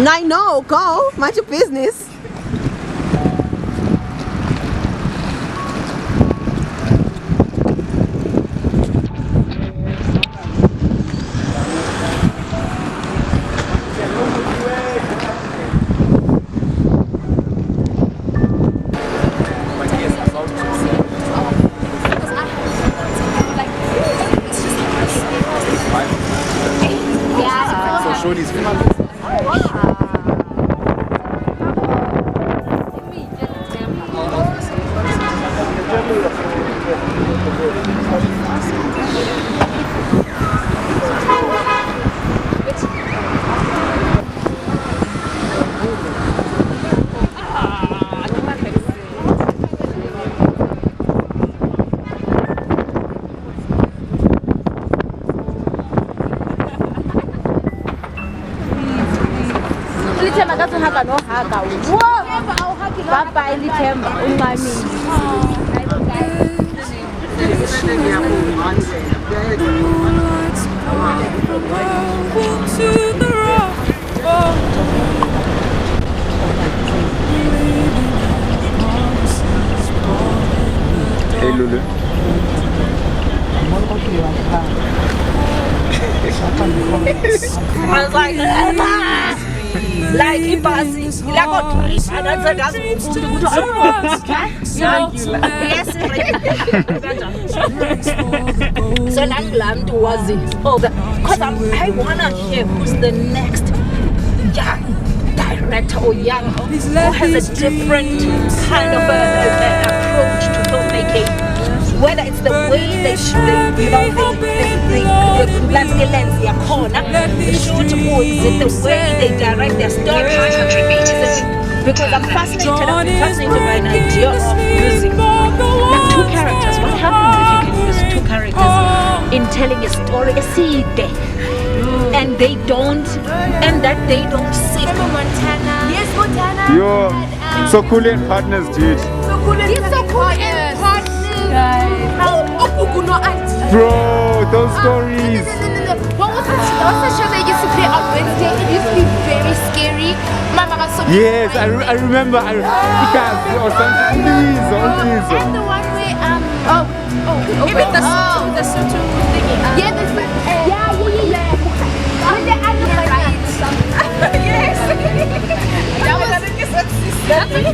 I know, go, mind your business. Shorty's Hey Lulu. I was like, like ibhasi ilakho ananze ngazi umuntu so nangula mntu wazi because I wanna hear who's the next young director or young who has a different kind of approach to filmmaking, whether it's the way they shoot, you know, the lens yakhona, the shoot boards, the way they direct their story. Because I'm fascinated by an idea of using like two characters. What happens if you can use two characters in telling a story, a seed, and they don't sit. Montana. Yes, Montana. Yo, so cool and partners, dude. So cool and partners. Bro, those stories. What was the show they used to play on Wednesday? It used to be very scary. Mama was so yes, I remember. Because or something. Please. And the one where even the Soto thingy. Yeah, the yeah. With the animal rights. Yes. That was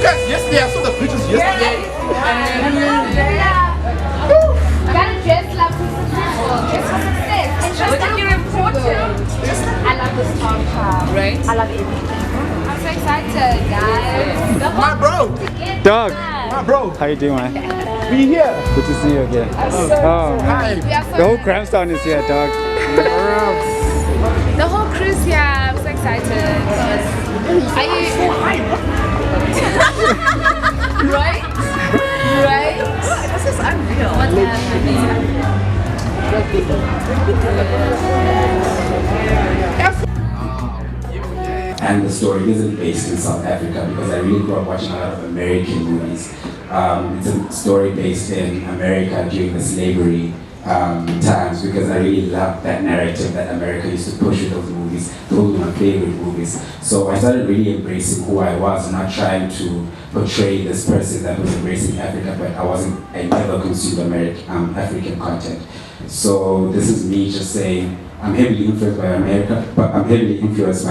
Yesterday I saw the pictures yesterday. Gotta dress like just for success. And just like you're important. I love this podcast. Right? I love everything. I'm so excited, guys. My bro. Dog. My bro. How you doing, man? Be here. Good to see you again. Hi. The whole Cramstown is here, dog. The whole crew's here. I'm so excited. Are you? Right? Right? This is unreal. What's happening? And the story isn't based in South Africa because I really grew up watching a lot of American movies. It's a story based in America during the slavery times because I really love that narrative that America used to push with those movies. Those were my favorite movies. So I started really embracing who I was and not trying to portray this person that was embracing Africa, but I never consumed African content. So this is me just saying, I'm heavily influenced by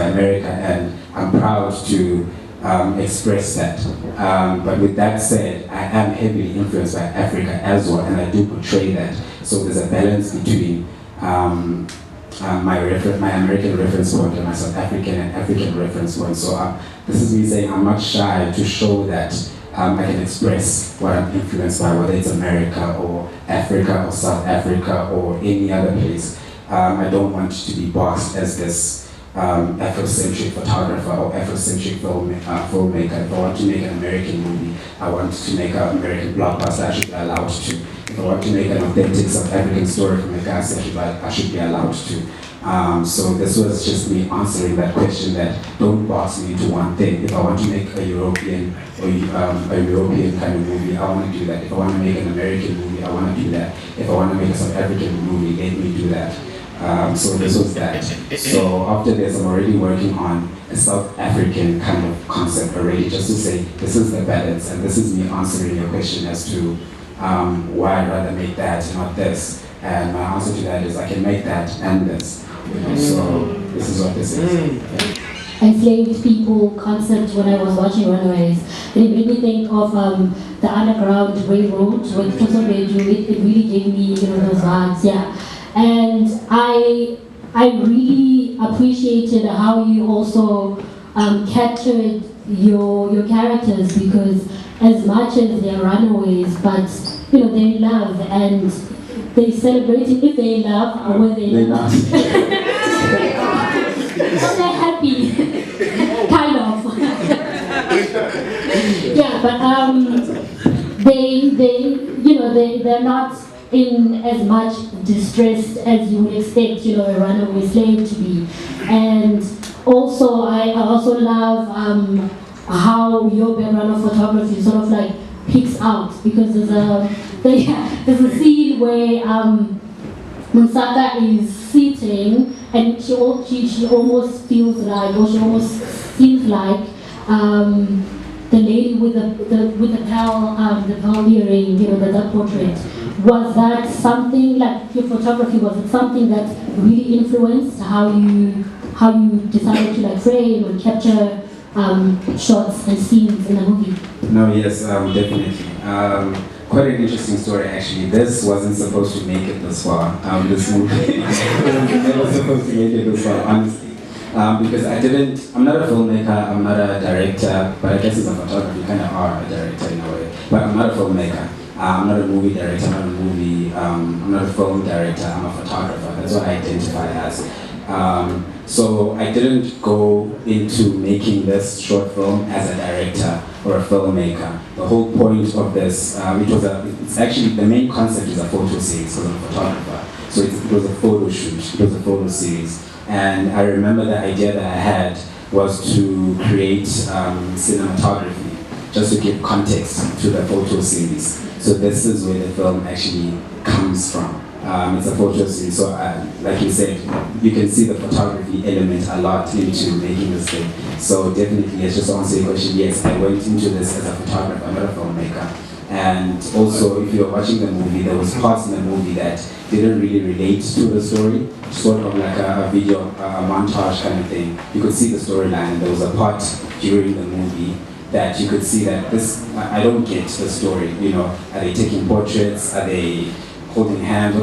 America, and I'm proud to express that. But with that said, I am heavily influenced by Africa as well, and I do portray that. So there's a balance between my American reference point and my South African and African reference point. So this is me saying I'm not shy to show that I can express what I'm influenced by, whether it's America or Africa or South Africa or any other place. I don't want to be boxed as this Afrocentric photographer or Afrocentric filmmaker. If I want to make an American movie, I want to make an American blockbuster, I should be allowed to. If I want to make an authentic South African story from a cast, I should be allowed to. So this was just me answering that question that don't box me into one thing. If I want to make a European or a European kind of movie, I want to do that. If I want to make an American movie, I want to do that. If I want to make a South African movie, let me do that. So this was that. So after this, I'm already working on a South African kind of concept already, just to say this is the balance, and this is me answering your question as to why I'd rather make that and not this. And my answer to that is I can make that and this. So this is what this is. Enslaved people concept when I was watching Runaways. And it made me think of the Underground Railroad with Tosobeju. It really gave me those vibes, yeah. And I really appreciated how you also captured your characters, because as much as they're runaways, but they love and they celebrate it if they love or when they love. Well, they're happy, kind of. Yeah, but they're not in as much distress as you would expect, a runaway slave to be. And also, I also love how your background of photography sort of like peeks out, because there's a scene where Munsaka is sitting and she almost feels like, or she almost seems like the lady with the pearl earring, that portrait. Was that something, like your photography, was it something that really influenced how you decided to frame and capture shots and scenes in the movie? No, yes, definitely. Quite an interesting story actually. This wasn't supposed to make it this far. This movie never supposed to make it this far, honestly. Because I'm not a filmmaker, I'm not a director, but I guess as a photographer you kind of are a director in a way. But I'm not a filmmaker. I'm not a movie director, I'm not a film director, I'm a photographer. That's what I identify as. So I didn't go into making this short film as a director or a filmmaker. The whole point of this, it's actually, the main concept is a photo series because I'm a photographer. So it was a photo shoot, it was a photo series. And I remember the idea that I had was to create cinematography, just to give context to the photo series. So this is where the film actually comes from. It's a photo series, so like you said, you can see the photography element a lot into making this thing. So definitely, let's just answer your question. Yes, I went into this as a photographer, not a filmmaker. And also, if you're watching the movie, there was parts in the movie that didn't really relate to the story, sort of like a video, a montage kind of thing. You could see the storyline, and there was a part during the movie that you could see that this, I don't get the story, you know, are they taking portraits, are they holding hands,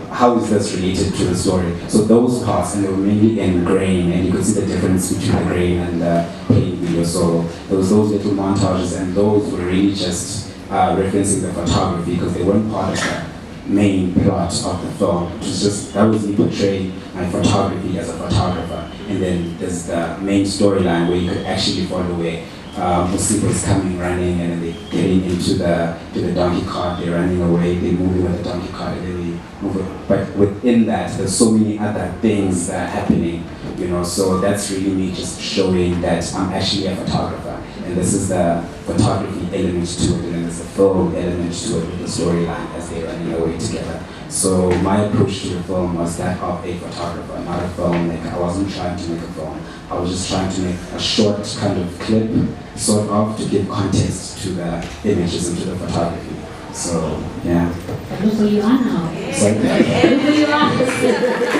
how is this related to the story? So those parts, and they were mainly in grain, and you could see the difference between the grain and the plain video. So there was those little montages, and those were really just referencing the photography, because they weren't part of the main plot of the film. It was just, that was me portraying my photography as a photographer. And then there's the main storyline where you could actually follow where Musiba is coming running, and then they're getting into the donkey cart, they're running away, they're moving with the donkey cart, and then they move it. But within that, there's so many other things that are happening, you know, so that's really me just showing that I'm actually a photographer. And this is the photography element to it, and then there's the film element to it with the storyline as they're running away together. So my approach to the film was that of a photographer, not a filmmaker. I wasn't trying to make a film. I was just trying to make a short kind of clip, sort of, to give context to the images and to the photography. So, yeah. Look who you are now. Sorry? Look who you are.